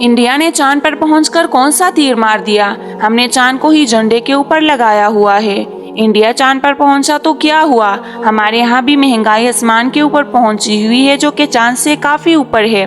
India نے چاند پر پہنچ کر کون سا تیر مار دیا؟ ہم نے چاند کو ہی جھنڈے کے اوپر لگایا ہوا ہے۔ انڈیا چاند پر پہنچا تو کیا ہوا؟ ہمارے ہاں بھی مہنگائی آسمان کے اوپر پہنچی ہوئی ہے، جو کہ چاند سے کافی اوپر ہے۔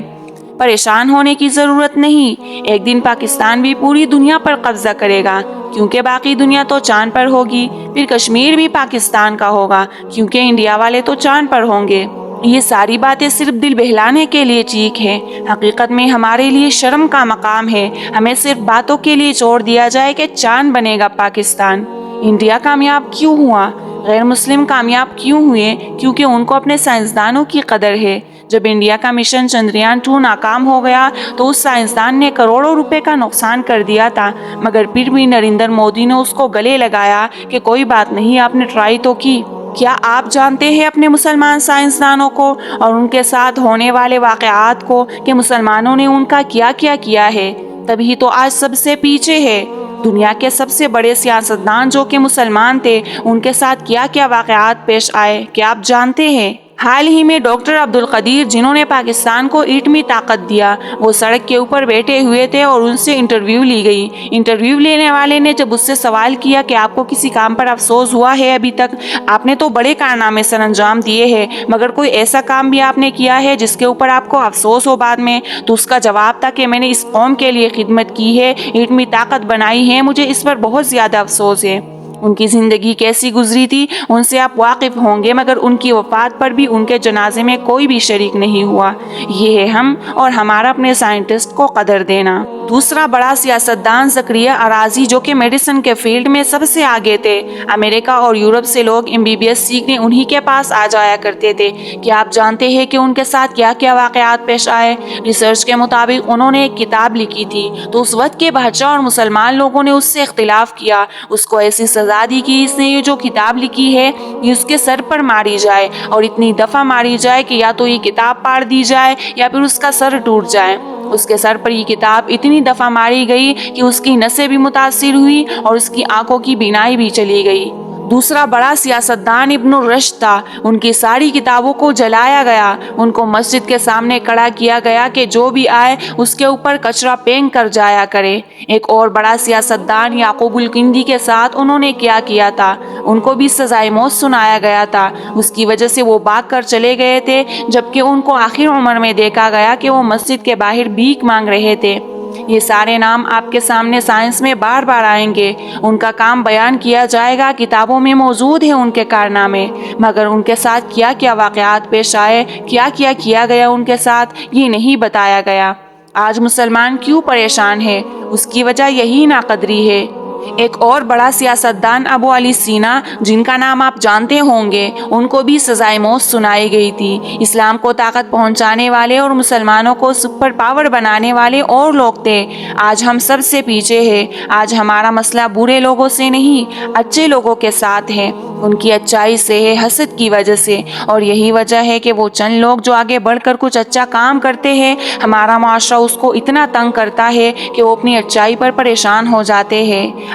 پریشان ہونے کی ضرورت نہیں، ایک دن پاکستان بھی پوری دنیا پر قبضہ کرے گا، کیونکہ باقی دنیا تو چاند پر ہوگی۔ پھر کشمیر بھی پاکستان کا ہوگا، کیونکہ انڈیا والے تو چاند پر ہوں گے۔ یہ ساری باتیں صرف دل بہلانے کے لیے چیخ ہے، حقیقت میں ہمارے لیے شرم کا مقام ہے۔ ہمیں صرف باتوں کے لیے چھوڑ دیا جائے کہ چاند بنے گا پاکستان۔ انڈیا کامیاب کیوں ہوا؟ غیر مسلم کامیاب کیوں ہوئے؟ کیونکہ ان کو اپنے سائنسدانوں کی قدر ہے۔ جب انڈیا کا مشن چندریان 2 ناکام ہو گیا تو اس سائنسدان نے کروڑوں روپے کا نقصان کر دیا تھا، مگر پھر بھی نریندر مودی نے اس کو گلے لگایا کہ کوئی بات نہیں، آپ نے ٹرائی تو کی۔ کیا آپ جانتے ہیں اپنے مسلمان سائنسدانوں کو اور ان کے ساتھ ہونے والے واقعات کو، کہ مسلمانوں نے ان کا کیا کیا ہے؟ تبھی تو آج سب سے پیچھے ہے۔ دنیا کے سب سے بڑے سیاستدان جو کہ مسلمان تھے، ان کے ساتھ کیا واقعات پیش آئے، کیا آپ جانتے ہیں؟ حال ہی میں ڈاکٹر عبدالقدیر، جنہوں نے پاکستان کو ایٹمی طاقت دیا، وہ سڑک کے اوپر بیٹھے ہوئے تھے اور ان سے انٹرویو لی گئی۔ انٹرویو لینے والے نے جب اس سے سوال کیا کہ آپ کو کسی کام پر افسوس ہوا ہے ابھی تک؟ آپ نے تو بڑے کارنامے سر انجام دیے ہیں، مگر کوئی ایسا کام بھی آپ نے کیا ہے جس کے اوپر آپ کو افسوس ہو بعد میں؟ تو اس کا جواب تھا کہ میں نے اس قوم کے لیے خدمت کی ہے، ایٹمی طاقت بنائی ہے، مجھے اس پر بہت زیادہ افسوس ہے۔ ان کی زندگی کیسی گزری تھی ان سے آپ واقف ہوں گے، مگر ان کی وفات پر بھی ان کے جنازے میں کوئی بھی شریک نہیں ہوا۔ یہ ہے ہم اور ہمارا اپنے سائنٹسٹ کو قدر دینا۔ دوسرا بڑا سیاستدان زکریا اراضی، جو کہ میڈیسن کے فیلڈ میں سب سے آگے تھے۔ امریکہ اور یورپ سے لوگ MBBS سیکھنے انہی کے پاس آ جایا کرتے تھے۔ کیا آپ جانتے ہیں کہ ان کے ساتھ کیا واقعات پیش آئے؟ ریسرچ کے مطابق انہوں نے ایک کتاب لکھی تھی، تو اس وقت کے بادشاہ اور مسلمان لوگوں نے اس سے اختلاف کیا، اس کو ایسی سزا دی کہ اس نے یہ جو کتاب لکھی ہے یہ اس کے سر پر ماری جائے، اور اتنی دفعہ ماری جائے کہ یا تو یہ کتاب پاڑ دی جائے یا پھر اس کا سر ٹوٹ جائے۔ اس کے سر پر یہ کتاب اتنی دفعہ ماری گئی کہ اس کی نسیں بھی متاثر ہوئی اور اس کی آنکھوں کی بینائی بھی چلی گئی۔ دوسرا بڑا سیاستدان ابن الرشد تھا، ان کی ساری کتابوں کو جلایا گیا، ان کو مسجد کے سامنے کھڑا کیا گیا کہ جو بھی آئے اس کے اوپر کچرا پھینک کر جایا کرے۔ ایک اور بڑا سیاستدان یعقوب الکندی کے ساتھ انہوں نے کیا تھا، ان کو بھی سزائے موت سنایا گیا تھا، اس کی وجہ سے وہ بھاگ کر چلے گئے تھے، جبکہ ان کو آخر عمر میں دیکھا گیا کہ وہ مسجد کے باہر بھیک مانگ رہے تھے۔ یہ سارے نام آپ کے سامنے سائنس میں بار بار آئیں گے، ان کا کام بیان کیا جائے گا، کتابوں میں موجود ہیں ان کے کارنامے، مگر ان کے ساتھ کیا واقعات پیش آئے، کیا گیا ان کے ساتھ، یہ نہیں بتایا گیا۔ آج مسلمان کیوں پریشان ہے؟ اس کی وجہ یہی ناقدری ہے۔ ایک اور بڑا سیاستدان ابو علی سینا، جن کا نام آپ جانتے ہوں گے، ان کو بھی سزائے موت سنائی گئی تھی۔ اسلام کو طاقت پہنچانے والے اور مسلمانوں کو سپر پاور بنانے والے اور لوگ تھے۔ آج ہم سب سے پیچھے ہیں۔ آج ہمارا مسئلہ برے لوگوں سے نہیں، اچھے لوگوں کے ساتھ ہے، ان کی اچائی سے ہے، حسد کی وجہ سے۔ اور یہی وجہ ہے کہ وہ چند لوگ جو آگے بڑھ کر کچھ اچھا کام کرتے ہیں، ہمارا معاشرہ اس کو اتنا تنگ کرتا ہے کہ وہ اپنی اچائی پر پریشان ہو جاتے ہیں۔